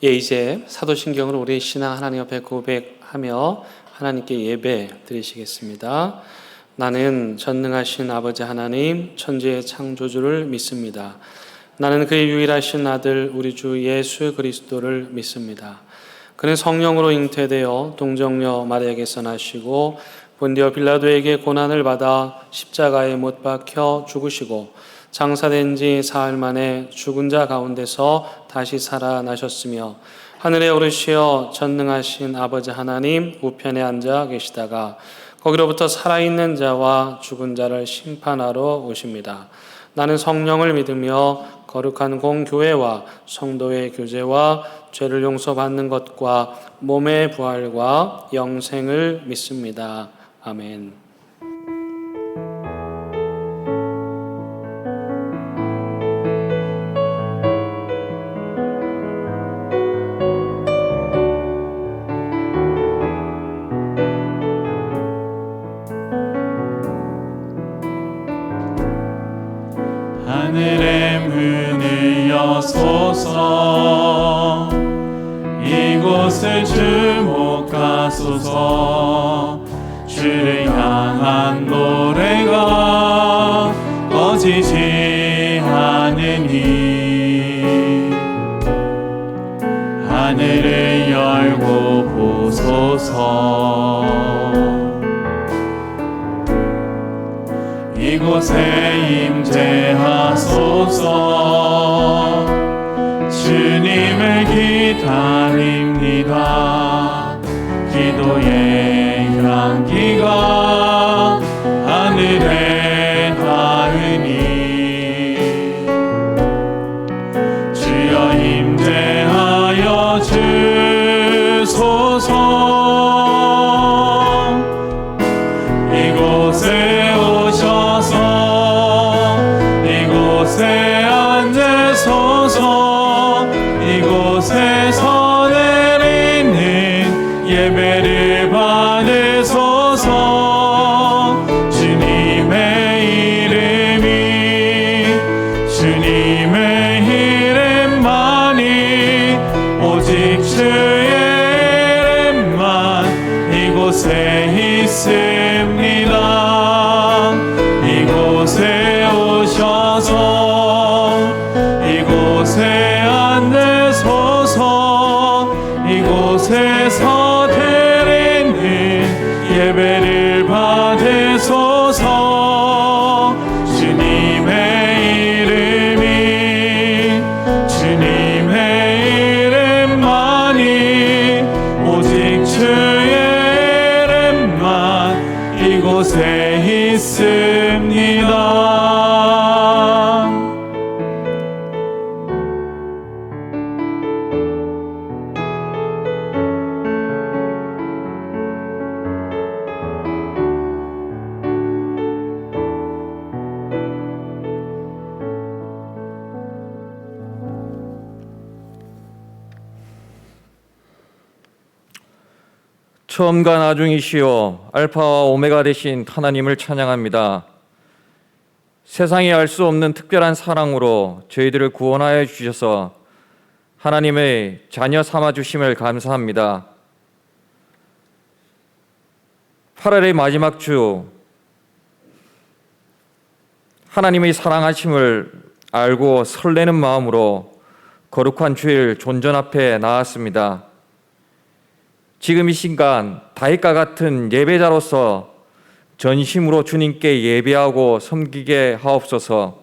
이제 사도신경으로 우리 신앙 하나님 앞에 고백하며 하나님께 예배 드리시겠습니다. 나는 전능하신 아버지 하나님 천지의 창조주를 믿습니다. 나는 그의 유일하신 아들 우리 주 예수 그리스도를 믿습니다. 그는 성령으로 잉태되어 동정녀 마리아에게서 나시고 본디오 빌라도에게 고난을 받아 십자가에 못 박혀 죽으시고 장사된 지 사흘 만에 죽은 자 가운데서 다시 살아나셨으며 하늘에 오르시어 전능하신 아버지 하나님 우편에 앉아 계시다가 거기로부터 살아있는 자와 죽은 자를 심판하러 오십니다. 나는 성령을 믿으며 거룩한 공교회와 성도의 교제와 죄를 용서받는 것과 몸의 부활과 영생을 믿습니다. 아멘. 하늘의 문을 여소서 이곳을 주목하소서 주를 향한 노래가 꺼지지 않으니 하늘을 열고 보소서 이곳에 임재하소서 주님을 기다립니다. 기도의 향기가 하늘에 닿으니 주여 임재하여 주소서 이곳에 이곳에 앉으소서 이곳에서 내리는 예배를 받으소서 주님의 이름만이 오직 주의 이름만 이곳에 있습니다. 이곳에 오셔서 이곳에 앉으소서 이곳에서 드리는 예배를 받으소서 주님의 이름만이 오직 주의 이름만 이곳에 있습니다. 처음과 나중이시요 알파와 오메가 되신 하나님을 찬양합니다. 세상이 알 수 없는 특별한 사랑으로 저희들을 구원하여 주셔서 하나님의 자녀 삼아 주심을 감사합니다. 8월의 마지막 주 하나님의 사랑하심을 알고 설레는 마음으로 거룩한 주일 존전 앞에 나왔습니다. 지금 이 순간 다윗과 같은 예배자로서 전심으로 주님께 예배하고 섬기게 하옵소서.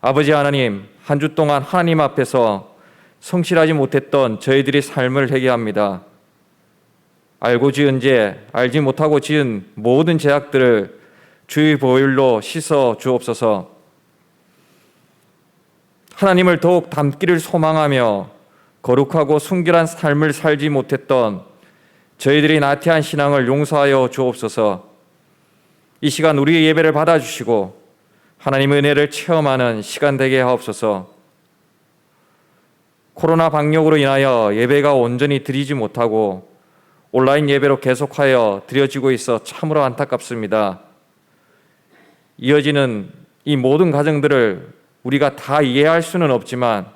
아버지 하나님, 한 주 동안 하나님 앞에서 성실하지 못했던 저희들의 삶을 회개합니다. 알고 지은 죄, 알지 못하고 지은 모든 죄악들을 주의 보혈로 씻어 주옵소서. 하나님을 더욱 닮기를 소망하며 거룩하고 순결한 삶을 살지 못했던 저희들이 나태한 신앙을 용서하여 주옵소서. 이 시간 우리의 예배를 받아주시고 하나님의 은혜를 체험하는 시간 되게 하옵소서. 코로나 방역으로 인하여 예배가 온전히 드리지 못하고 온라인 예배로 계속하여 드려지고 있어 참으로 안타깝습니다. 이어지는 이 모든 과정들을 우리가 다 이해할 수는 없지만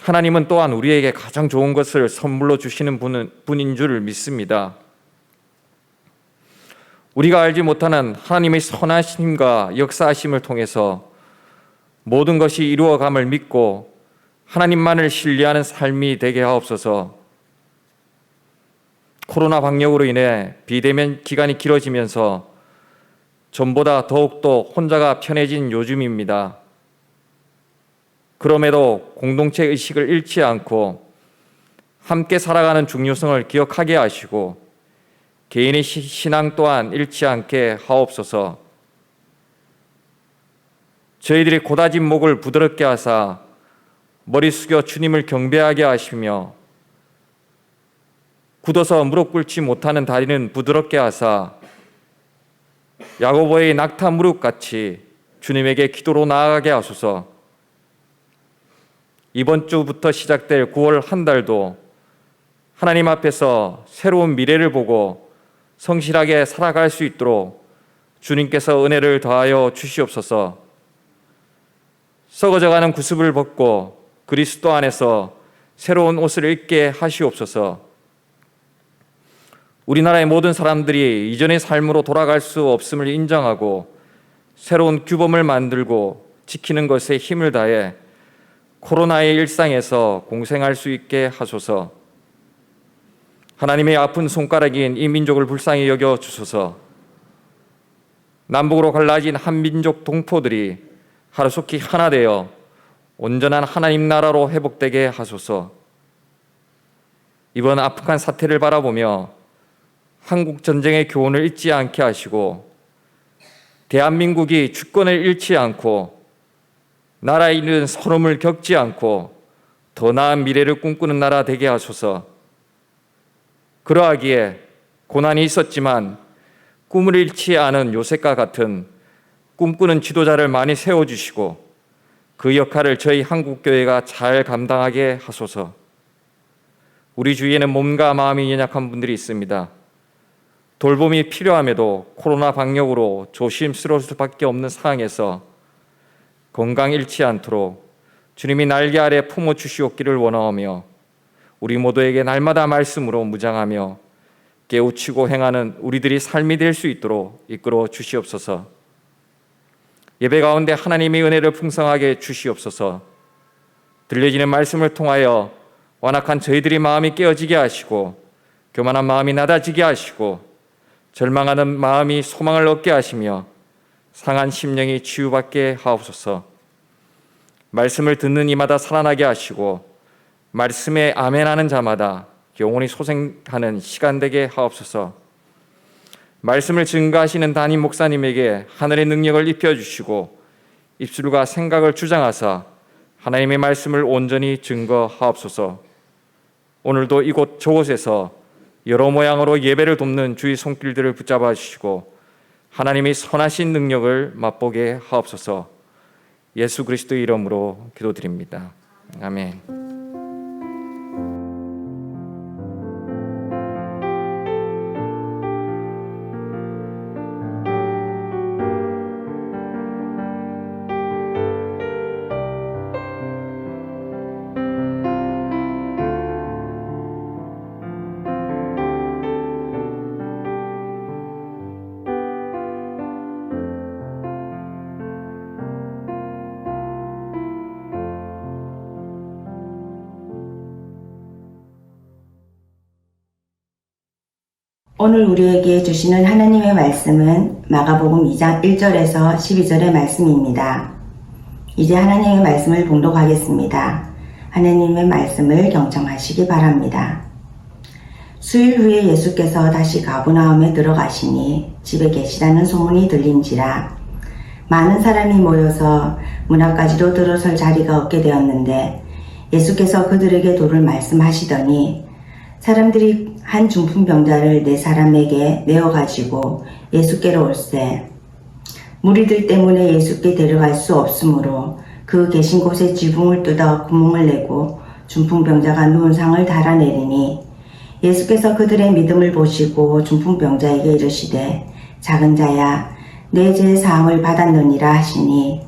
하나님은 또한 우리에게 가장 좋은 것을 선물로 주시는 분인 줄 믿습니다. 우리가 알지 못하는 하나님의 선하심과 역사하심을 통해서 모든 것이 이루어감을 믿고 하나님만을 신뢰하는 삶이 되게 하옵소서. 코로나 방역으로 인해 비대면 기간이 길어지면서 전보다 더욱더 혼자가 편해진 요즘입니다. 그럼에도 공동체 의식을 잃지 않고 함께 살아가는 중요성을 기억하게 하시고 개인의 신앙 또한 잃지 않게 하옵소서. 저희들이 고다진 목을 부드럽게 하사 머리 숙여 주님을 경배하게 하시며 굳어서 무릎 꿇지 못하는 다리는 부드럽게 하사 야고보의 낙타 무릎같이 주님에게 기도로 나아가게 하소서. 이번 주부터 시작될 9월 한 달도 하나님 앞에서 새로운 미래를 보고 성실하게 살아갈 수 있도록 주님께서 은혜를 더하여 주시옵소서. 썩어져가는 구습을 벗고 그리스도 안에서 새로운 옷을 입게 하시옵소서. 우리나라의 모든 사람들이 이전의 삶으로 돌아갈 수 없음을 인정하고 새로운 규범을 만들고 지키는 것에 힘을 다해 코로나의 일상에서 공생할 수 있게 하소서. 하나님의 아픈 손가락인 이 민족을 불쌍히 여겨 주소서. 남북으로 갈라진 한민족 동포들이 하루속히 하나 되어 온전한 하나님 나라로 회복되게 하소서. 이번 아프간 사태를 바라보며 한국 전쟁의 교훈을 잊지 않게 하시고 대한민국이 주권을 잃지 않고 나라에 있는 서름을 겪지 않고 더 나은 미래를 꿈꾸는 나라 되게 하소서. 그러하기에 고난이 있었지만 꿈을 잃지 않은 요셉과 같은 꿈꾸는 지도자를 많이 세워주시고 그 역할을 저희 한국교회가 잘 감당하게 하소서. 우리 주위에는 몸과 마음이 연약한 분들이 있습니다. 돌봄이 필요함에도 코로나 방역으로 조심스러울 수밖에 없는 상황에서 건강 잃지 않도록 주님이 날개 아래 품어 주시옵기를 원하오며 우리 모두에게 날마다 말씀으로 무장하며 깨우치고 행하는 우리들이 삶이 될 수 있도록 이끌어 주시옵소서. 예배 가운데 하나님의 은혜를 풍성하게 주시옵소서. 들려지는 말씀을 통하여 완악한 저희들이 마음이 깨어지게 하시고 교만한 마음이 낮아지게 하시고 절망하는 마음이 소망을 얻게 하시며 상한 심령이 치유받게 하옵소서. 말씀을 듣는 이마다 살아나게 하시고 말씀에 아멘하는 자마다 영원히 소생하는 시간 되게 하옵소서. 말씀을 증거하시는 담임 목사님에게 하늘의 능력을 입혀주시고 입술과 생각을 주장하사 하나님의 말씀을 온전히 증거하옵소서. 오늘도 이곳 저곳에서 여러 모양으로 예배를 돕는 주의 손길들을 붙잡아 주시고 하나님의 선하신 능력을 맛보게 하옵소서. 예수 그리스도의 이름으로 기도드립니다. 아멘. 오늘 우리에게 주시는 하나님의 말씀은 마가복음 2장 1절에서 12절의 말씀입니다. 이제 하나님의 말씀을 봉독하겠습니다. 하나님의 말씀을 경청하시기 바랍니다. 수일 후에 예수께서 다시 가버나움에 들어가시니 집에 계시다는 소문이 들린지라 많은 사람이 모여서 문 앞까지도 들어설 자리가 없게 되었는데 예수께서 그들에게 도를 말씀하시더니 사람들이 한 중풍병자를 4사람에게 메어가지고 예수께로 올세 무리들 때문에 예수께 데려갈 수 없으므로 그 계신 곳에 지붕을 뜯어 구멍을 내고 중풍병자가 누운 상을 달아내리니 예수께서 그들의 믿음을 보시고 중풍병자에게 이르시되 작은 자야 내 죄 사함을 받았느니라 하시니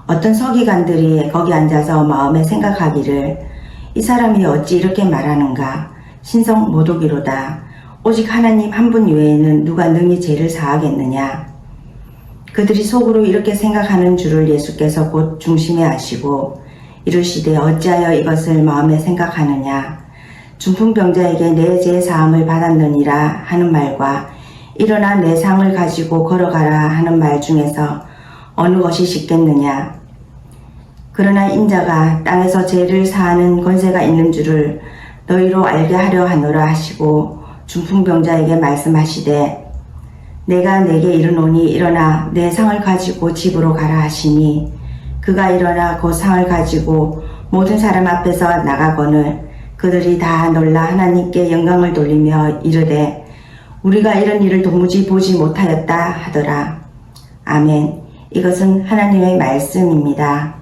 어떤 서기관들이 거기 앉아서 마음에 생각하기를 이 사람이 어찌 이렇게 말하는가? 신성 모독이로다. 오직 하나님 한 분 외에는 누가 능히 죄를 사하겠느냐? 그들이 속으로 이렇게 생각하는 줄을 예수께서 곧 중심에 아시고 이르시되 어찌하여 이것을 마음에 생각하느냐? 중풍병자에게 내 죄 사함을 받았느니라 하는 말과 일어나 내 상을 가지고 걸어가라 하는 말 중에서 어느 것이 쉽겠느냐? 그러나 인자가 땅에서 죄를 사하는 권세가 있는 줄을 너희로 알게 하려 하노라 하시고 중풍병자에게 말씀하시되 내가 내게 이르노니 일어나 내 상을 가지고 집으로 가라 하시니 그가 일어나 그 상을 가지고 모든 사람 앞에서 나가거늘 그들이 다 놀라 하나님께 영광을 돌리며 이르되 우리가 이런 일을 도무지 보지 못하였다 하더라. 아멘. 이것은 하나님의 말씀입니다.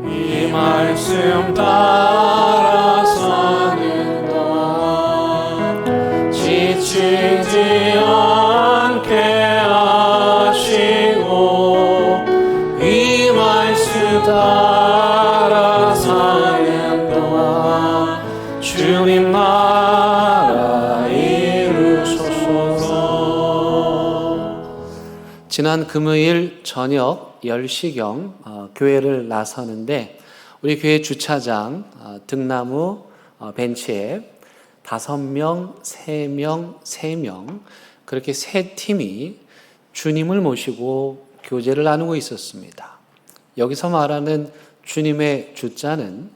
이 말씀 따라 사는 동안 지치지 않게 하시고 이 말씀 따라 사는 동안 주님 나라 이루소서. 지난 금요일 저녁 10시경 교회를 나서는데 우리 교회 주차장 등나무 벤치에 5명, 3명, 3명 그렇게 세 팀이 주님을 모시고 교제를 나누고 있었습니다. 여기서 말하는 주님의 주자는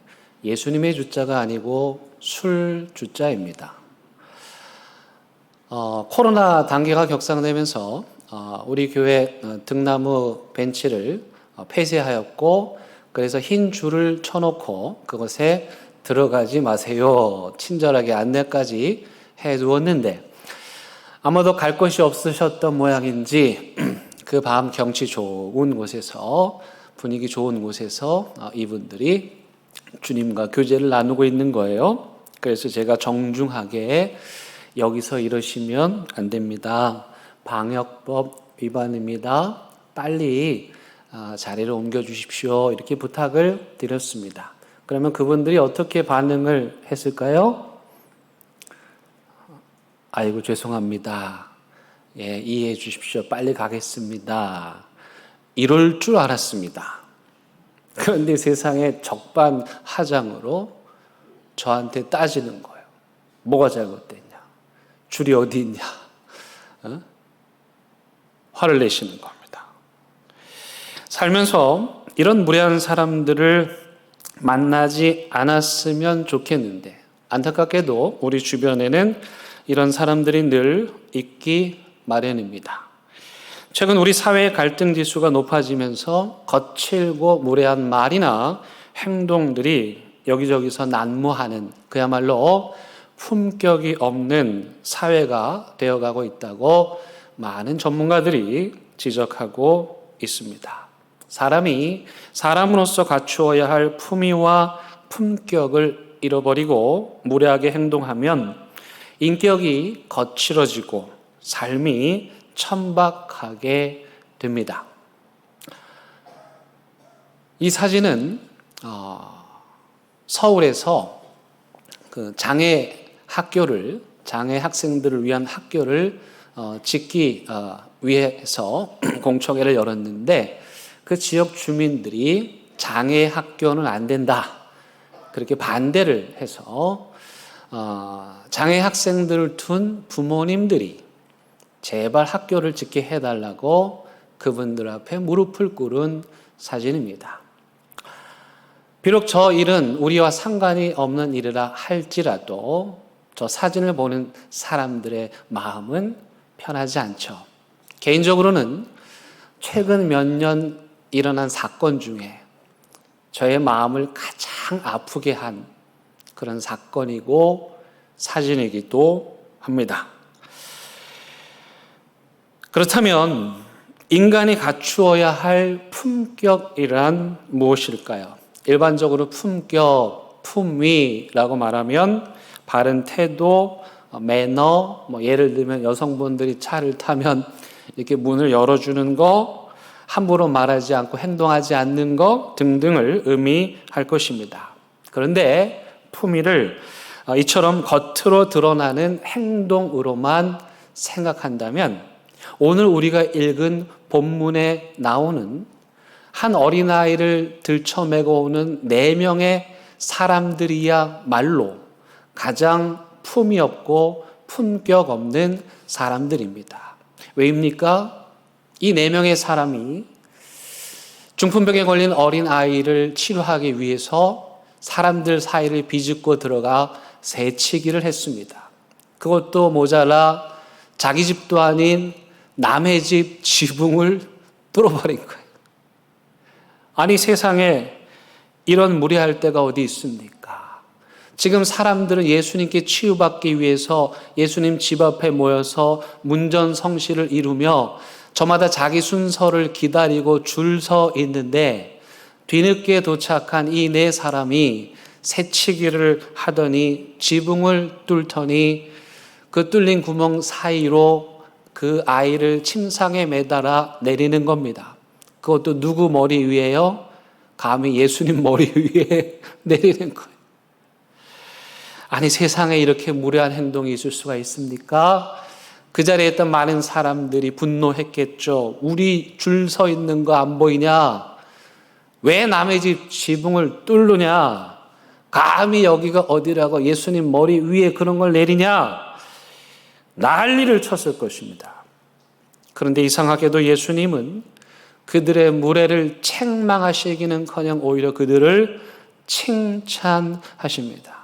예수님의 주자가 아니고 술 주자입니다. 코로나 단계가 격상되면서 우리 교회 등나무 벤치를 폐쇄하였고 그래서 흰 줄을 쳐놓고 그것에 들어가지 마세요. 친절하게 안내까지 해두었는데 아마도 갈 곳이 없으셨던 모양인지 그 밤 경치 좋은 곳에서 분위기 좋은 곳에서 이분들이 주님과 교제를 나누고 있는 거예요. 그래서 제가 정중하게 여기서 이러시면 안 됩니다. 방역법 위반입니다. 빨리 자리를 옮겨주십시오. 이렇게 부탁을 드렸습니다. 그러면 그분들이 어떻게 반응을 했을까요? 아이고 죄송합니다. 예, 이해해 주십시오. 빨리 가겠습니다. 이럴 줄 알았습니다. 그런데 세상에 적반하장으로 저한테 따지는 거예요. 뭐가 잘못됐냐? 줄이 어디 있냐? 화를 내시는 겁니다. 살면서 이런 무례한 사람들을 만나지 않았으면 좋겠는데 안타깝게도 우리 주변에는 이런 사람들이 늘 있기 마련입니다. 최근 우리 사회의 갈등 지수가 높아지면서 거칠고 무례한 말이나 행동들이 여기저기서 난무하는 그야말로 품격이 없는 사회가 되어가고 있다고 많은 전문가들이 지적하고 있습니다. 사람이 사람으로서 갖추어야 할 품위와 품격을 잃어버리고 무례하게 행동하면 인격이 거칠어지고 삶이 천박하게 됩니다. 이 사진은 서울에서 그 장애 학생들을 위한 학교를 짓기 위해서 공청회를 열었는데 그 지역 주민들이 장애 학교는 안 된다 그렇게 반대를 해서 장애 학생들을 둔 부모님들이 제발 학교를 짓게 해달라고 그분들 앞에 무릎을 꿇은 사진입니다. 비록 저 일은 우리와 상관이 없는 일이라 할지라도 저 사진을 보는 사람들의 마음은 편하지 않죠. 개인적으로는 최근 몇 년 일어난 사건 중에 저의 마음을 가장 아프게 한 그런 사건이고 사진이기도 합니다. 그렇다면 인간이 갖추어야 할 품격이란 무엇일까요? 일반적으로 품격, 품위라고 말하면 바른 태도, 매너, 예를 들면 여성분들이 차를 타면 이렇게 문을 열어주는 거, 함부로 말하지 않고 행동하지 않는 것 등등을 의미할 것입니다. 그런데 품위를 이처럼 겉으로 드러나는 행동으로만 생각한다면 오늘 우리가 읽은 본문에 나오는 한 어린아이를 들쳐매고 오는 4명의 사람들이야말로 가장 품위 없고 품격 없는 사람들입니다. 왜입니까? 이 4명의 사람이 중풍병에 걸린 어린아이를 치료하기 위해서 사람들 사이를 비집고 들어가 새치기를 했습니다. 그것도 모자라 자기 집도 아닌 남의 집 지붕을 뚫어버린 거예요. 아니, 세상에 이런 무례할 때가 어디 있습니까? 지금 사람들은 예수님께 치유받기 위해서 예수님 집 앞에 모여서 문전성시를 이루며 저마다 자기 순서를 기다리고 줄 서 있는데 뒤늦게 도착한 이 4사람이 새치기를 하더니 지붕을 뚫더니 그 뚫린 구멍 사이로 그 아이를 침상에 매달아 내리는 겁니다. 그것도 누구 머리 위에요? 감히 예수님 머리 위에 내리는 거예요. 아니, 세상에 이렇게 무례한 행동이 있을 수가 있습니까? 그 자리에 있던 많은 사람들이 분노했겠죠. 우리 줄 서 있는 거 안 보이냐? 왜 남의 집 지붕을 뚫느냐? 감히 여기가 어디라고 예수님 머리 위에 그런 걸 내리냐? 난리를 쳤을 것입니다. 그런데 이상하게도 예수님은 그들의 무례를 책망하시기는커녕 오히려 그들을 칭찬하십니다.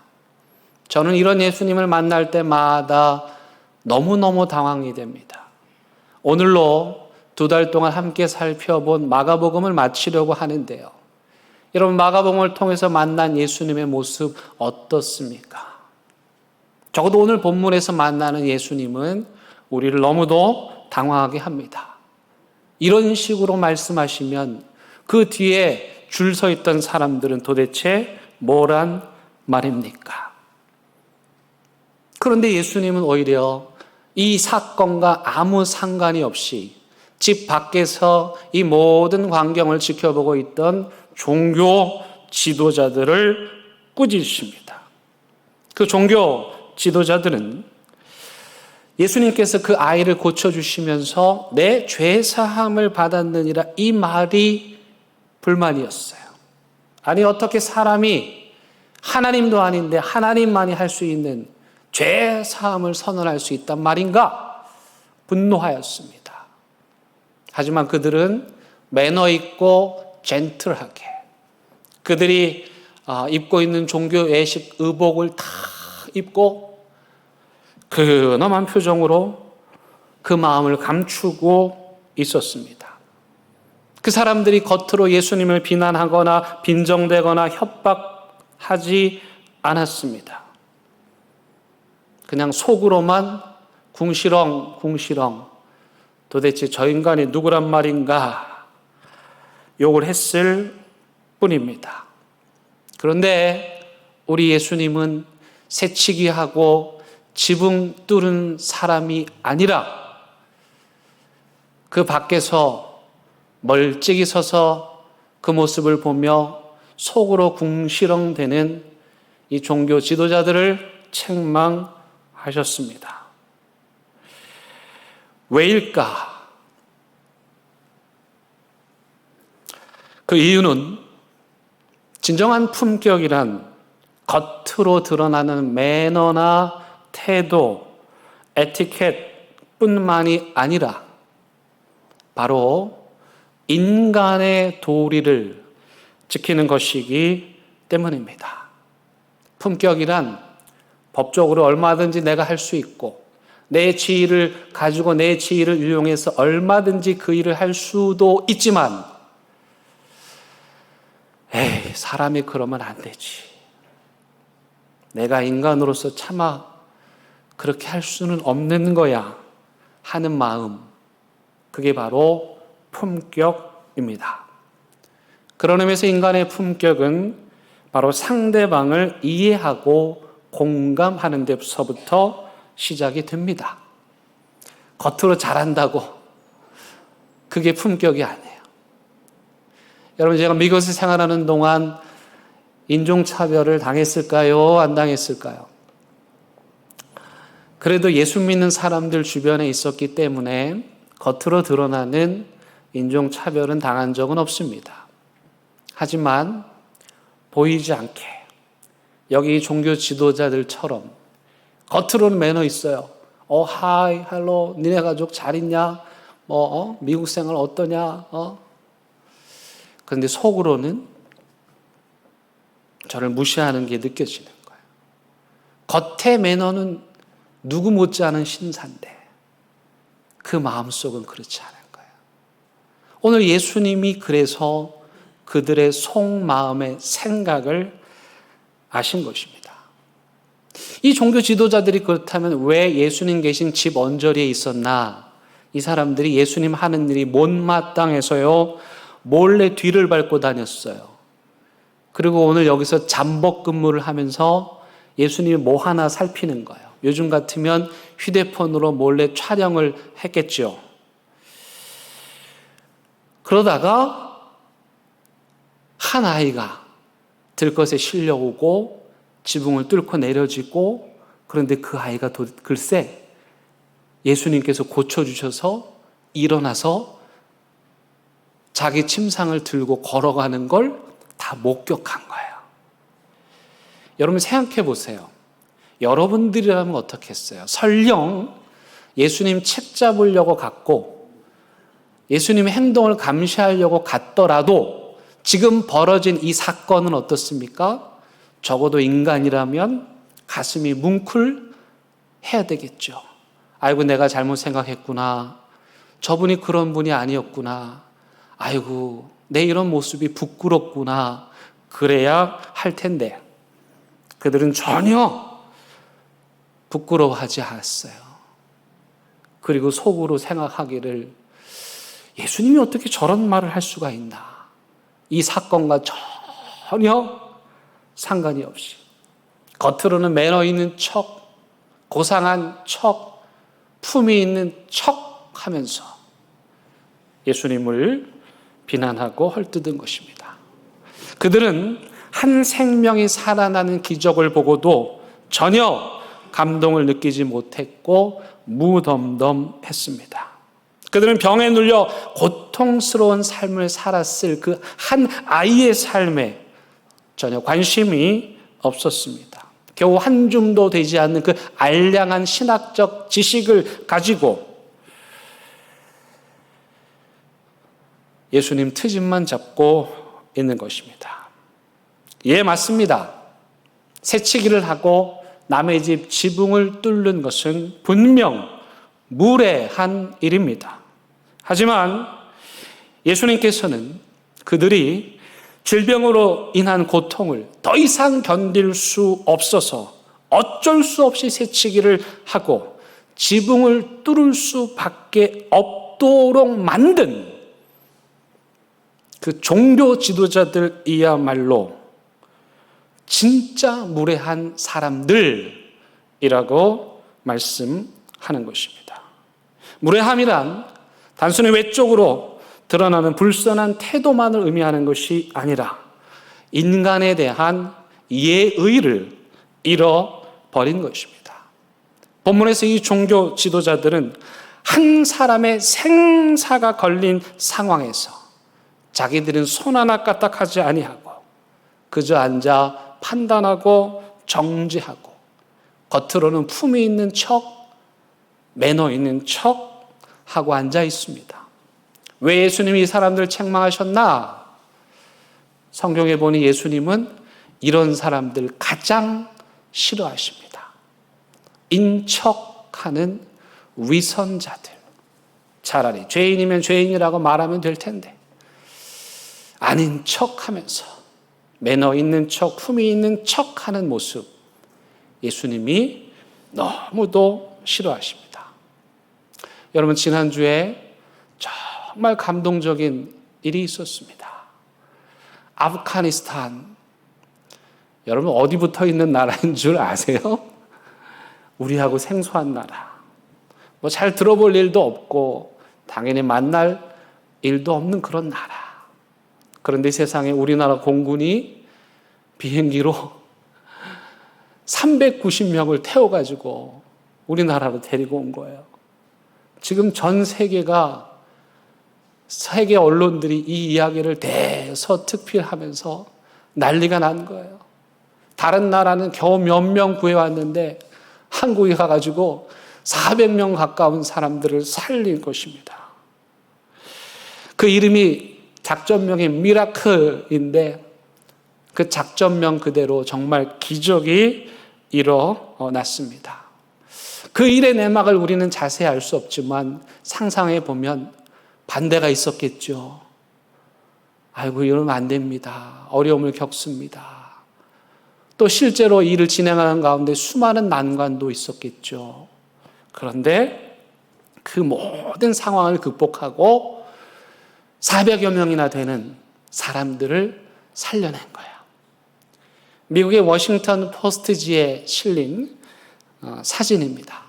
저는 이런 예수님을 만날 때마다 너무너무 당황이 됩니다. 오늘로 2달 동안 함께 살펴본 마가복음을 마치려고 하는데요. 여러분, 마가복음을 통해서 만난 예수님의 모습 어떻습니까? 적어도 오늘 본문에서 만나는 예수님은 우리를 너무도 당황하게 합니다. 이런 식으로 말씀하시면 그 뒤에 줄 서 있던 사람들은 도대체 뭐란 말입니까? 그런데 예수님은 오히려 이 사건과 아무 상관이 없이 집 밖에서 이 모든 광경을 지켜보고 있던 종교 지도자들을 꾸짖으십니다. 그 종교 지도자들은 예수님께서 그 아이를 고쳐주시면서 내 죄사함을 받았느니라 이 말이 불만이었어요. 아니, 어떻게 사람이 하나님도 아닌데 하나님만이 할 수 있는 죄사함을 선언할 수 있단 말인가? 분노하였습니다. 하지만 그들은 매너 있고 젠틀하게 그들이 입고 있는 종교 외식 의복을 다 입고 근엄한 표정으로 그 마음을 감추고 있었습니다. 그 사람들이 겉으로 예수님을 비난하거나 빈정대거나 협박하지 않았습니다. 그냥 속으로만 궁시렁 도대체 저 인간이 누구란 말인가 욕을 했을 뿐입니다. 그런데 우리 예수님은 새치기하고 지붕 뚫은 사람이 아니라 그 밖에서 멀찍이 서서 그 모습을 보며 속으로 궁시렁대는 이 종교 지도자들을 책망하셨습니다. 왜일까? 그 이유는 진정한 품격이란 겉으로 드러나는 매너나 태도, 에티켓뿐만이 아니라 바로 인간의 도리를 지키는 것이기 때문입니다. 품격이란 법적으로 얼마든지 내가 할 수 있고 내 지위를 가지고 내 지위를 이용해서 얼마든지 그 일을 할 수도 있지만 사람이 그러면 안 되지. 내가 인간으로서 차마 그렇게 할 수는 없는 거야 하는 마음, 그게 바로 품격입니다. 그런 의미에서 인간의 품격은 바로 상대방을 이해하고 공감하는 데서부터 시작이 됩니다. 겉으로 잘한다고 그게 품격이 아니에요. 여러분, 제가 미국에서 생활하는 동안 인종차별을 당했을까요? 안 당했을까요? 그래도 예수 믿는 사람들 주변에 있었기 때문에 겉으로 드러나는 인종차별은 당한 적은 없습니다. 하지만 보이지 않게 여기 종교 지도자들처럼 겉으로는 매너 있어요. 하이, 헬로, 니네 가족 잘 있냐? 미국 생활 어떠냐? 그런데 속으로는 저를 무시하는 게 느껴지는 거예요. 겉의 매너는 누구 못지않은 신사인데 그 마음속은 그렇지 않은 거예요. 오늘 예수님이 그래서 그들의 속마음의 생각을 아신 것입니다. 이 종교 지도자들이 그렇다면 왜 예수님 계신 집 언저리에 있었나? 이 사람들이 예수님 하는 일이 못마땅해서요, 몰래 뒤를 밟고 다녔어요. 그리고 오늘 여기서 잠복 근무를 하면서 예수님이 뭐 하나 살피는 거예요. 요즘 같으면 휴대폰으로 몰래 촬영을 했겠죠. 그러다가 한 아이가 들것에 실려오고 지붕을 뚫고 내려지고, 그런데 그 아이가 글쎄 예수님께서 고쳐주셔서 일어나서 자기 침상을 들고 걸어가는 걸 다 목격한 거예요. 여러분 생각해 보세요. 여러분들이라면 어떻겠어요? 설령 예수님 책 잡으려고 갔고 예수님의 행동을 감시하려고 갔더라도 지금 벌어진 이 사건은 어떻습니까? 적어도 인간이라면 가슴이 뭉클해야 되겠죠. 아이고, 내가 잘못 생각했구나. 저분이 그런 분이 아니었구나. 아이고, 내 이런 모습이 부끄럽구나. 그래야 할 텐데 그들은 전혀 부끄러워하지 않았어요. 그리고 속으로 생각하기를, 예수님이 어떻게 저런 말을 할 수가 있나. 이 사건과 전혀 상관이 없이 겉으로는 매너 있는 척, 고상한 척, 품위 있는 척 하면서 예수님을 비난하고 헐뜯은 것입니다. 그들은 한 생명이 살아나는 기적을 보고도 전혀 감동을 느끼지 못했고 무덤덤했습니다. 그들은 병에 눌려 고통스러운 삶을 살았을 그 한 아이의 삶에 전혀 관심이 없었습니다. 겨우 한 줌도 되지 않는 그 알량한 신학적 지식을 가지고 예수님 트집만 잡고 있는 것입니다. 예, 맞습니다. 새치기를 하고 남의 집 지붕을 뚫는 것은 분명 무례한 일입니다. 하지만 예수님께서는 그들이 질병으로 인한 고통을 더 이상 견딜 수 없어서 어쩔 수 없이 새치기를 하고 지붕을 뚫을 수밖에 없도록 만든 그 종교 지도자들이야말로 진짜 무례한 사람들이라고 말씀하는 것입니다. 무례함이란 단순히 외적으로 드러나는 불선한 태도만을 의미하는 것이 아니라 인간에 대한 예의를 잃어버린 것입니다. 본문에서 이 종교 지도자들은 한 사람의 생사가 걸린 상황에서 자기들은 손 하나 까딱하지 아니하고 그저 앉아 판단하고 정지하고 겉으로는 품위 있는 척, 매너 있는 척 하고 앉아 있습니다. 왜 예수님이 이 사람들을 책망하셨나? 성경에 보니 예수님은 이런 사람들 가장 싫어하십니다. 인척하는 위선자들. 차라리 죄인이면 죄인이라고 말하면 될 텐데 아닌 척하면서 매너 있는 척, 품위 있는 척하는 모습, 예수님이 너무도 싫어하십니다. 여러분, 지난주에 정말 감동적인 일이 있었습니다. 아프가니스탄, 여러분 어디 붙어 있는 나라인 줄 아세요? 우리하고 생소한 나라. 뭐 잘 들어볼 일도 없고 당연히 만날 일도 없는 그런 나라. 그런데 세상에 우리나라 공군이 비행기로 390명을 태워가지고 우리나라로 데리고 온 거예요. 지금 전 세계가, 세계 언론들이 이 이야기를 대서특필하면서 난리가 난 거예요. 다른 나라는 겨우 몇 명 구해왔는데 한국에 가가지고 400명 가까운 사람들을 살린 것입니다. 그 이름이 작전명이 미라클인데 그 작전명 그대로 정말 기적이 일어났습니다. 그 일의 내막을 우리는 자세히 알 수 없지만 상상해 보면 반대가 있었겠죠. 아이고, 이러면 안 됩니다. 어려움을 겪습니다. 또 실제로 일을 진행하는 가운데 수많은 난관도 있었겠죠. 그런데 그 모든 상황을 극복하고 400여 명이나 되는 사람들을 살려낸 거예요. 미국의 워싱턴 포스트지에 실린 사진입니다.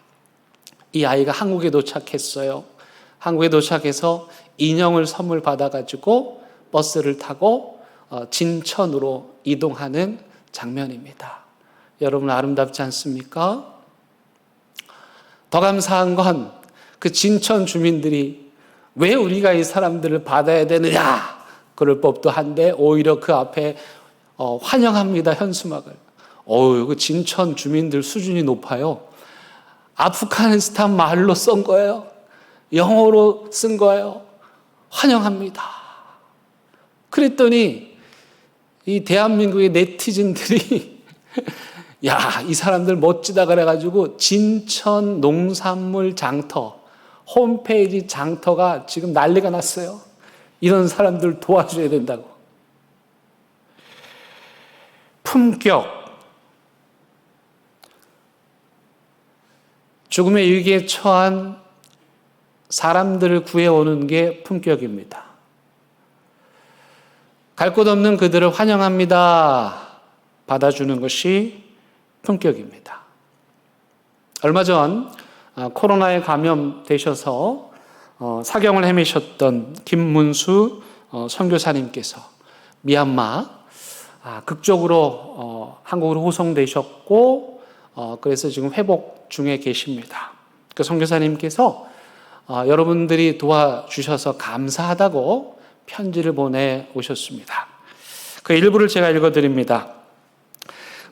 이 아이가 한국에 도착했어요. 한국에 도착해서 인형을 선물 받아가지고 버스를 타고 진천으로 이동하는 장면입니다. 여러분, 아름답지 않습니까? 더 감사한 건 그 진천 주민들이 왜 우리가 이 사람들을 받아야 되느냐 그럴 법도 한데 오히려 그 앞에 환영합니다 현수막을. 그 진천 주민들 수준이 높아요. 아프가니스탄 말로 쓴 거예요. 영어로 쓴 거예요. 환영합니다. 그랬더니 이 대한민국의 네티즌들이 야, 이 사람들 멋지다 그래가지고 진천 농산물 장터 홈페이지 장터가 지금 난리가 났어요. 이런 사람들 도와줘야 된다고. 품격. 죽음의 위기에 처한 사람들을 구해오는 게 품격입니다. 갈 곳 없는 그들을 환영합니다. 받아주는 것이 품격입니다. 얼마 전 코로나에 감염되셔서 사경을 헤매셨던 김문수 선교사님께서 미얀마 극적으로 한국으로 호송되셨고 그래서 지금 회복 중에 계십니다. 그 선교사님께서 여러분들이 도와주셔서 감사하다고 편지를 보내오셨습니다. 그 일부를 제가 읽어드립니다.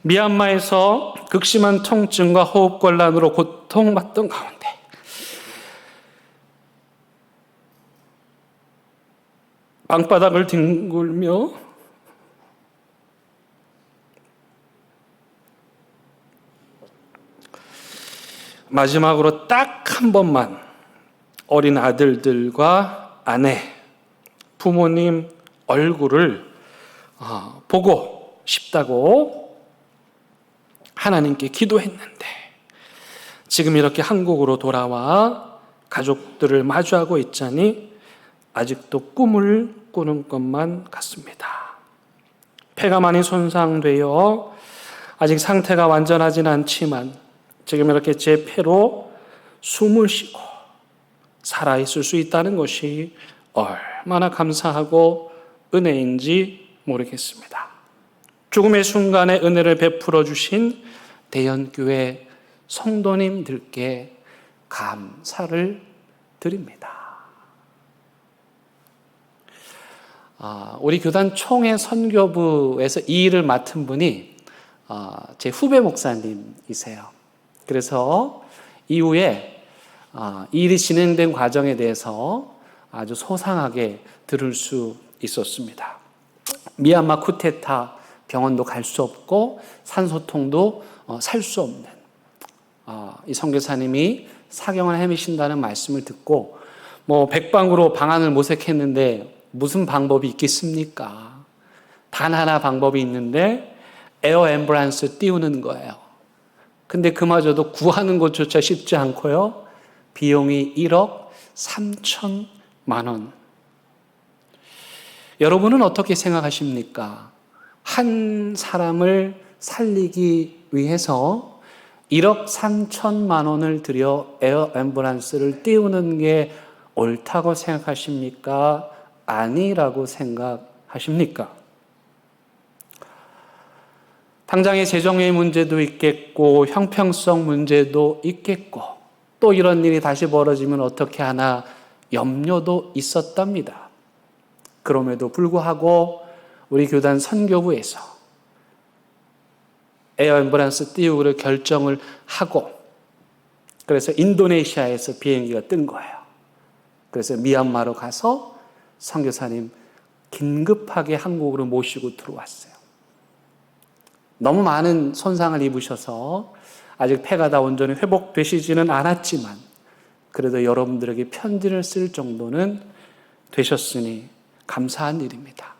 미얀마에서 극심한 통증과 호흡곤란으로 고통받던 가운데 방바닥을 뒹굴며 마지막으로 딱 한 번만 어린 아들들과 아내, 부모님 얼굴을 보고 싶다고 하나님께 기도했는데 지금 이렇게 한국으로 돌아와 가족들을 마주하고 있자니 아직도 꿈을 꾸는 것만 같습니다. 폐가 많이 손상되어 아직 상태가 완전하진 않지만 지금 이렇게 제 폐로 숨을 쉬고 살아있을 수 있다는 것이 얼마나 감사하고 은혜인지 모르겠습니다. 죽음의 순간에 은혜를 베풀어 주신 대연교회 성도님들께 감사를 드립니다. 우리 교단 총회 선교부에서 이 일을 맡은 분이 제 후배 목사님이세요. 그래서 이후에 이 일이 진행된 과정에 대해서 아주 소상하게 들을 수 있었습니다. 미얀마 쿠데타 병원도 갈 수 없고 산소통도 살 수 없는 이 선교사님이 사경을 헤매신다는 말씀을 듣고 백방으로 방안을 모색했는데 무슨 방법이 있겠습니까? 단 하나 방법이 있는데 에어 앰뷸런스 띄우는 거예요. 근데 그마저도 구하는 것조차 쉽지 않고요. 비용이 1억 3천만 원. 여러분은 어떻게 생각하십니까? 한 사람을 살리기 위해서 1억 3천만 원을 들여 에어 앰뷸런스를 띄우는 게 옳다고 생각하십니까? 아니라고 생각하십니까? 하십니까? 당장의 재정의 문제도 있겠고 형평성 문제도 있겠고 또 이런 일이 다시 벌어지면 어떻게 하나 염려도 있었답니다. 그럼에도 불구하고 우리 교단 선교부에서 에어 앰뷸런스 띄우기를 결정을 하고 그래서 인도네시아에서 비행기가 뜬 거예요. 그래서 미얀마로 가서 선교사님 긴급하게 한국으로 모시고 들어왔어요. 너무 많은 손상을 입으셔서 아직 폐가 다 온전히 회복되시지는 않았지만 그래도 여러분들에게 편지를 쓸 정도는 되셨으니 감사한 일입니다.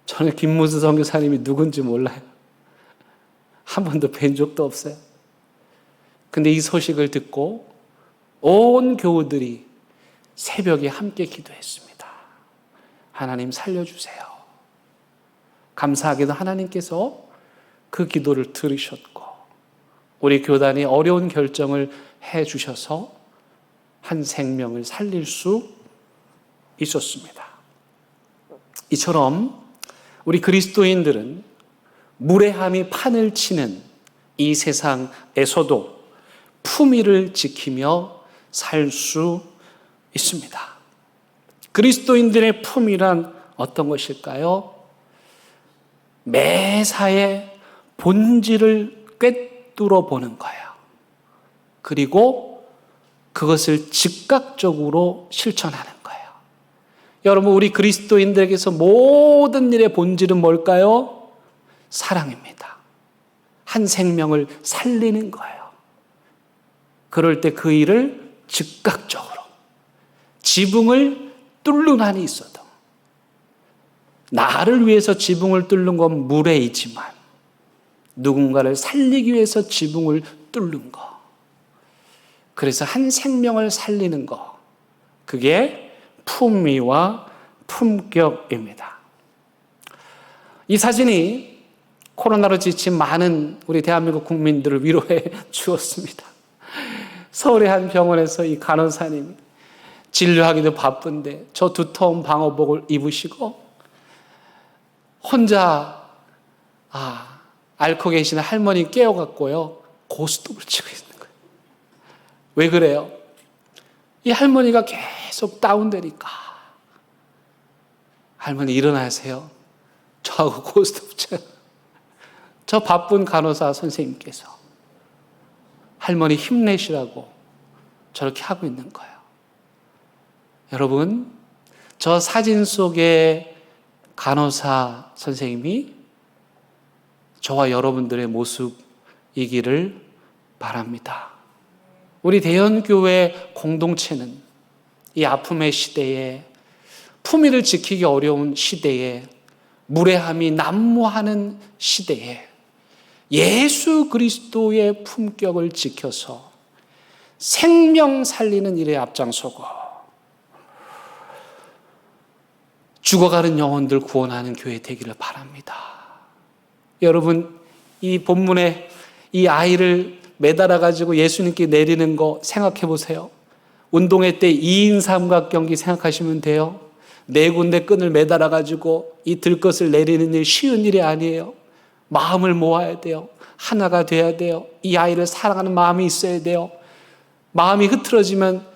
저는 김무수 선교사님이 누군지 몰라요. 한 번도 뵌 적도 없어요. 근데 이 소식을 듣고 온 교우들이 새벽에 함께 기도했습니다. 하나님 살려주세요. 감사하게도 하나님께서 그 기도를 들으셨고 우리 교단이 어려운 결정을 해주셔서 한 생명을 살릴 수 있었습니다. 이처럼 우리 그리스도인들은 무례함이 판을 치는 이 세상에서도 품위를 지키며 살 수 있습니다. 그리스도인들의 품위란 어떤 것일까요? 매사에 본질을 꿰뚫어 보는 거예요. 그리고 그것을 즉각적으로 실천하는 거예요. 여러분, 우리 그리스도인들에게서 모든 일의 본질은 뭘까요? 사랑입니다. 한 생명을 살리는 거예요. 그럴 때 그 일을 즉각적으로 지붕을 뚫는 한이 있어도 나를 위해서 지붕을 뚫는 건 무례이지만 누군가를 살리기 위해서 지붕을 뚫는 거, 그래서 한 생명을 살리는 거, 그게 품위와 품격입니다. 이 사진이 코로나로 지친 많은 우리 대한민국 국민들을 위로해 주었습니다. 서울의 한 병원에서 이 간호사님이 진료하기도 바쁜데 저 두터운 방호복을 입으시고 혼자 앓고 계시는 할머니 깨워갖고요 고스톱을 치고 있는 거예요. 왜 그래요? 이 할머니가 계속 다운되니까 할머니 일어나세요. 저하고 고스톱 쳐요. 저 바쁜 간호사 선생님께서 할머니 힘내시라고 저렇게 하고 있는 거예요. 여러분, 저 사진 속의 간호사 선생님이 저와 여러분들의 모습이기를 바랍니다. 우리 대연교회 공동체는 이 아픔의 시대에, 품위를 지키기 어려운 시대에, 무례함이 난무하는 시대에 예수 그리스도의 품격을 지켜서 생명 살리는 일에 앞장서고 죽어가는 영혼들 구원하는 교회 되기를 바랍니다. 여러분, 이 본문에 이 아이를 매달아 가지고 예수님께 내리는 거 생각해 보세요. 운동회 때 2인 삼각경기 생각하시면 돼요. 4군데 끈을 매달아 가지고 이 들것을 내리는 일 쉬운 일이 아니에요. 마음을 모아야 돼요. 하나가 돼야 돼요. 이 아이를 사랑하는 마음이 있어야 돼요. 마음이 흐트러지면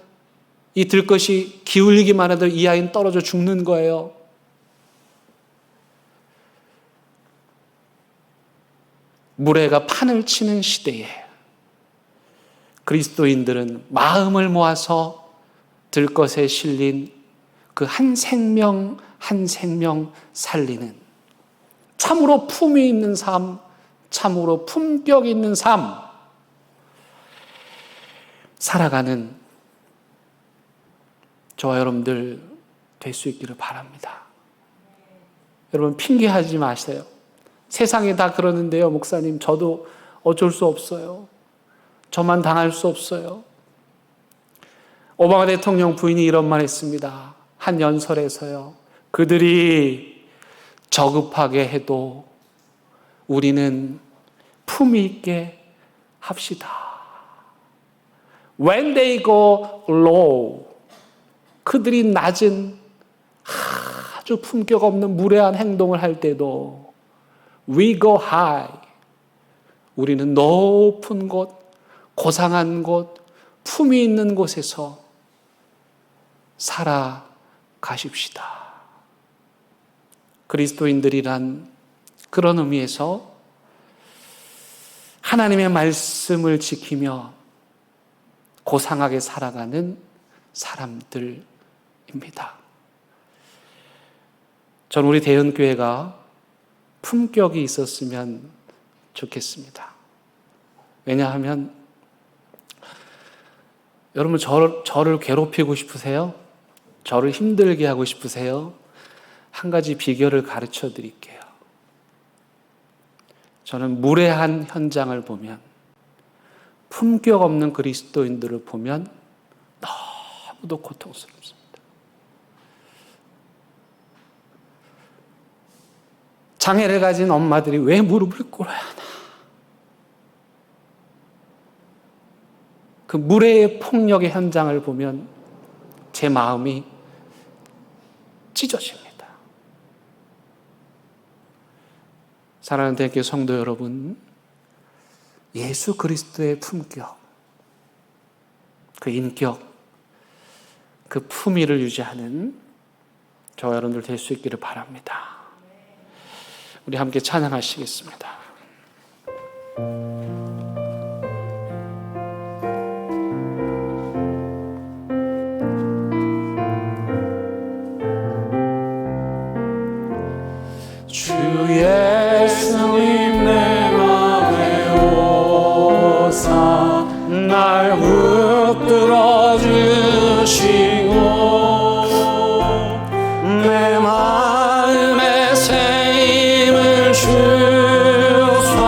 이 들것이 기울기만 해도 이 아이는 떨어져 죽는 거예요. 무례가 판을 치는 시대에 그리스도인들은 마음을 모아서 들것에 실린 그 한 생명 한 생명 살리는 참으로 품위 있는 삶, 참으로 품격 있는 삶 살아가는 저와 여러분들 될 수 있기를 바랍니다. 여러분, 핑계하지 마세요. 세상이 다 그러는데요, 목사님, 저도 어쩔 수 없어요. 저만 당할 수 없어요. 오바마 대통령 부인이 이런 말 했습니다. 한 연설에서요. 그들이 저급하게 해도 우리는 품위 있게 합시다. When they go low, 그들이 낮은 아주 품격 없는 무례한 행동을 할 때도 We go high. 우리는 높은 곳, 고상한 곳, 품이 있는 곳에서 살아가십시다. 그리스도인들이란 그런 의미에서 하나님의 말씀을 지키며 고상하게 살아가는 사람들입니다. 전 우리 대연교회가 품격이 있었으면 좋겠습니다. 왜냐하면 여러분 저를 괴롭히고 싶으세요? 저를 힘들게 하고 싶으세요? 한 가지 비결을 가르쳐 드릴게요. 저는 무례한 현장을 보면, 품격 없는 그리스도인들을 보면 너무도 고통스럽습니다. 장애를 가진 엄마들이 왜 무릎을 꿇어야 하나? 그 무례의 폭력의 현장을 보면 제 마음이 찢어집니다. 사랑하는 대학교 성도 여러분, 예수 그리스도의 품격, 그 인격, 그 품위를 유지하는 저와 여러분들 될 수 있기를 바랍니다. 우리 함께 찬양하시겠습니다. 주 예수님 내 맘에 오사 날 붙들어 주시고 내 마음에 새 힘을 주사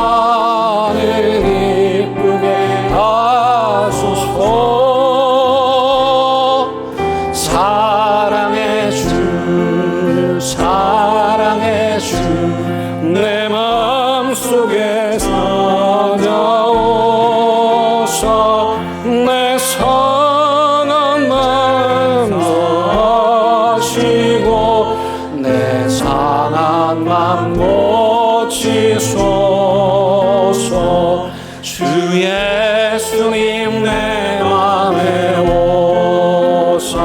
이쁘게 하소서. 사랑의 주 사랑의 주 내 마음속에 찾아오사 내 상한 마음 아시고 내 상한 마음 고치소서. 주 예수님 내 맘에 오사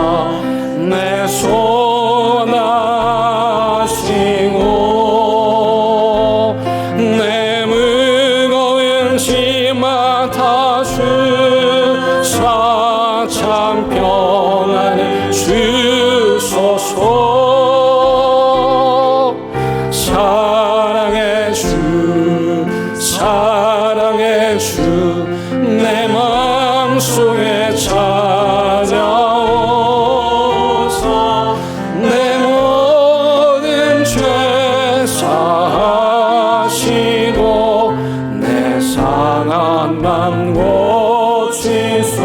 내 손 아시고 내 무거운 짐 맡아주사 참 평안을 주소서. 사랑의 주 사랑의 주 내 마음속에 찾아오사 내 모든 죄 사하시고 내 상한 맘 고치소서.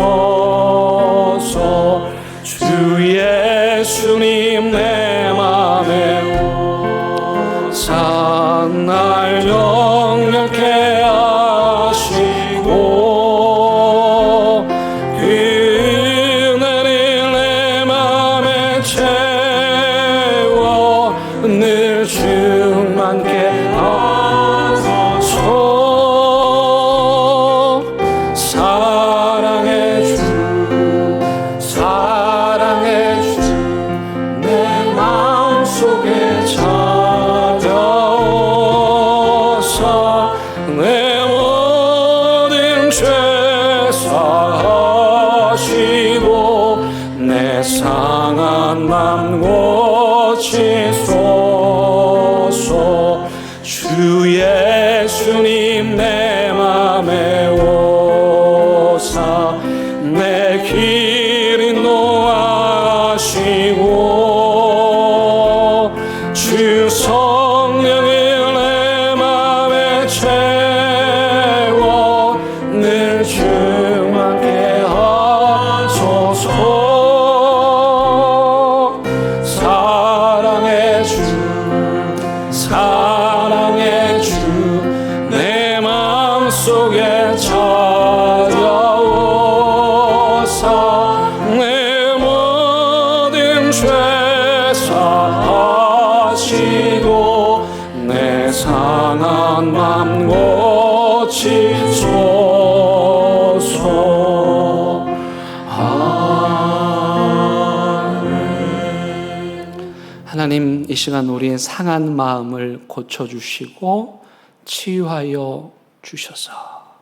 주 예수님 내 맘에 오사 날 영력케 하시고 그 은혜를 내 맘에 채워 늘 충만케 하소서. 사랑의 주 사랑의 주 내 마음속에 찾아오사 내 모든 죄 사하시고 내 상한 맘 고치소서. 주 예수님 내 맘에 오사 내 길 인도하시고 주 성령을 내 맘에 채워 늘 충만케 하소서. 사랑의 주 사랑의 주 내 마음속에 찾아오사 내 모든 시간 우리의 상한 마음을 고쳐주시고 치유하여 주셔서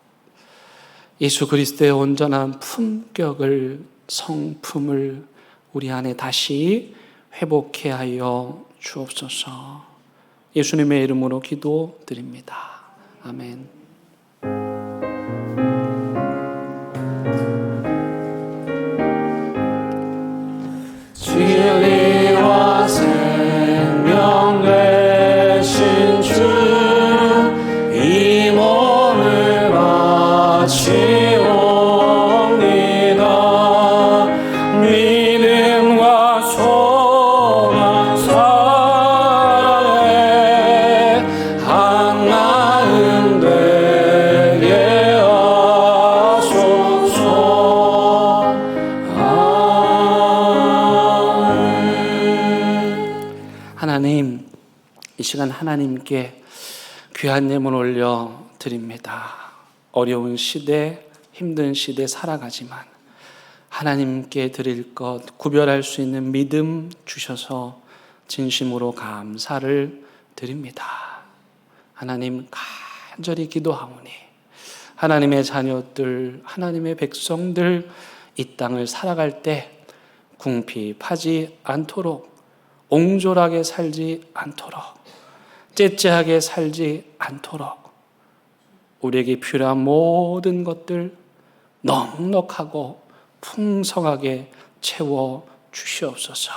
예수 그리스도의 온전한 품격을, 성품을 우리 안에 다시 회복해 하여 주옵소서. 예수님의 이름으로 기도드립니다. 아멘. 진리와 생명 되신 주, 이 몸을 바치옵니다. 믿음과 소망 사랑에 한 마음 되게 하소서. 하나님, 이 시간 하나님께 귀한 예물 올려 드립니다. 어려운 시대, 힘든 시대 살아가지만 하나님께 드릴 것, 구별할 수 있는 믿음 주셔서 진심으로 감사를 드립니다. 하나님, 간절히 기도하오니 하나님의 자녀들, 하나님의 백성들 이 땅을 살아갈 때 궁핍하지 않도록, 옹졸하게 살지 않도록, 째째하게 살지 않도록 우리에게 필요한 모든 것들 넉넉하고 풍성하게 채워 주시옵소서.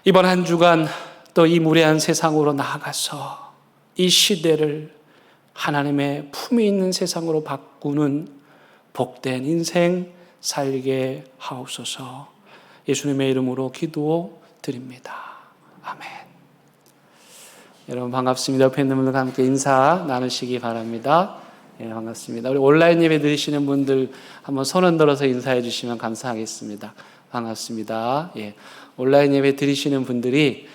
이번 한 주간 또 이 무례한 세상으로 나아가서 이 시대를 하나님의 품이 있는 세상으로 바꾸는 복된 인생 살게 하옵소서. 예수님의 이름으로 기도드립니다. 아멘. 여러분 반갑습니다. 옆에 있는 분들과 함께 인사 나누시기 바랍니다. 예, 반갑습니다. 우리 온라인 예배 드리시는 분들 한번 손 흔들어서 인사해 주시면 감사하겠습니다. 반갑습니다. 예, 온라인 예배 드리시는 분들이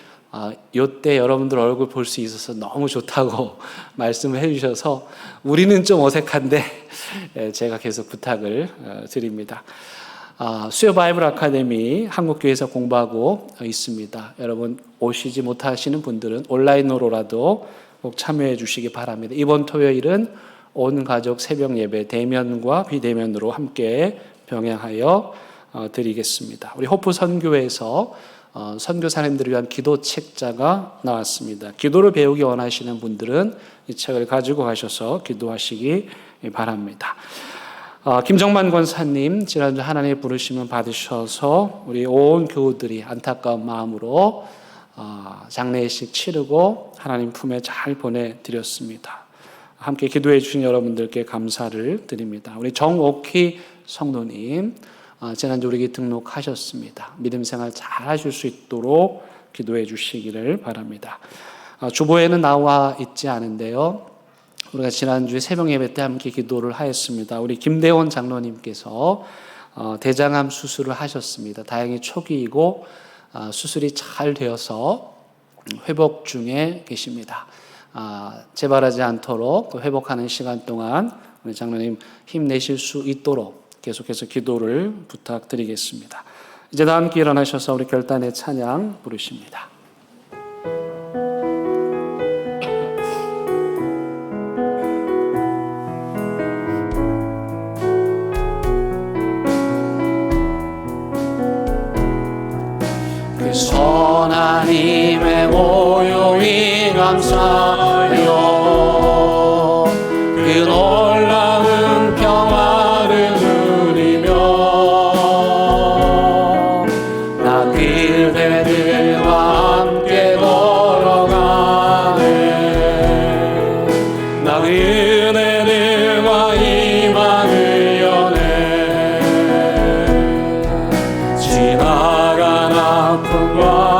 요때 여러분들 얼굴 볼 수 있어서 너무 좋다고 말씀을 해주셔서 우리는 좀 어색한데 제가 계속 부탁을 드립니다. 수요 바이블 아카데미 한국교회에서 공부하고 있습니다. 여러분 오시지 못하시는 분들은 온라인으로라도 꼭 참여해 주시기 바랍니다. 이번 토요일은 온 가족 새벽 예배 대면과 비대면으로 함께 병행하여 드리겠습니다. 우리 호프 선교회에서 선교사님들을 위한 기도 책자가 나왔습니다. 기도를 배우기 원하시는 분들은 이 책을 가지고 가셔서 기도하시기 바랍니다. 김정만 권사님 지난주 하나님의 부르심을 받으셔서 우리 온 교우들이 안타까운 마음으로 장례식 치르고 하나님 품에 잘 보내드렸습니다. 함께 기도해 주신 여러분들께 감사를 드립니다. 우리 정옥희 성도님 지난주 우리에게 등록하셨습니다. 믿음 생활 잘 하실 수 있도록 기도해 주시기를 바랍니다. 주보에는 나와 있지 않은데요, 우리가 지난주에 새벽 예배 때 함께 기도를 하였습니다. 우리 김대원 장로님께서 대장암 수술을 하셨습니다. 다행히 초기이고 수술이 잘 되어서 회복 중에 계십니다. 재발하지 않도록 회복하는 시간 동안 우리 장로님 힘내실 수 있도록 계속해서 기도를 부탁드리겠습니다. 이제 다 함께 일어나셔서 우리 결단의 찬양 부르십니다. 그 선하님의 오요히 감사하여 그 놀라운 평화를 누리며 나 그대들과 함께 걸어가네. 나 은혜들과 희망을 여네. 지나간 아픔과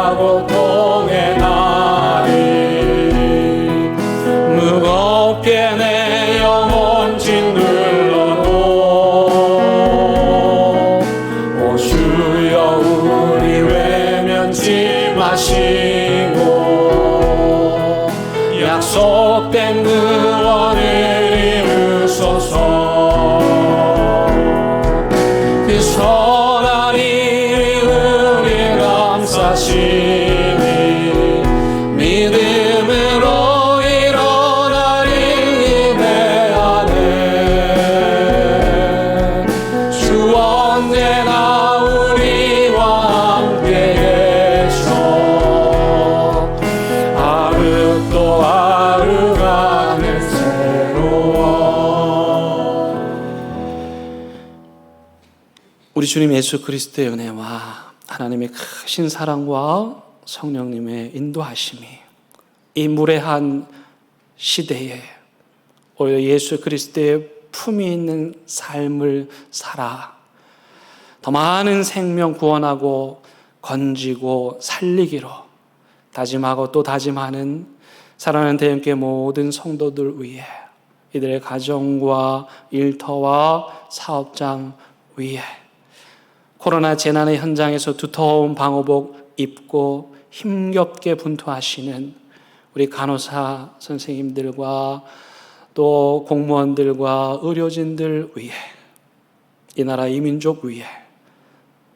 우리 주님 예수 그리스도의 은혜와 하나님의 크신 사랑과 성령님의 인도하심이 이 무례한 시대에 오히려 예수 그리스도의 품이 있는 삶을 살아 더 많은 생명 구원하고 건지고 살리기로 다짐하고 또 다짐하는 사랑하는 대형교회 모든 성도들 위해 이들의 가정과 일터와 사업장 위에 코로나 재난의 현장에서 두터운 방호복 입고 힘겹게 분투하시는 우리 간호사 선생님들과 또 공무원들과 의료진들 위해 이 나라 이 민족 위해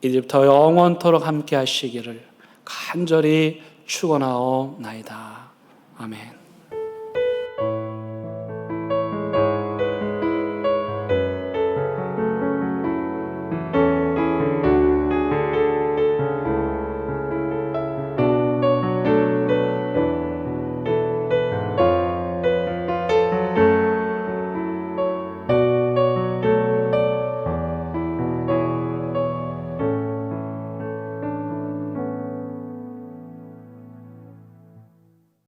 이제부터 영원토록 함께 하시기를 간절히 축원하옵나이다. 아멘.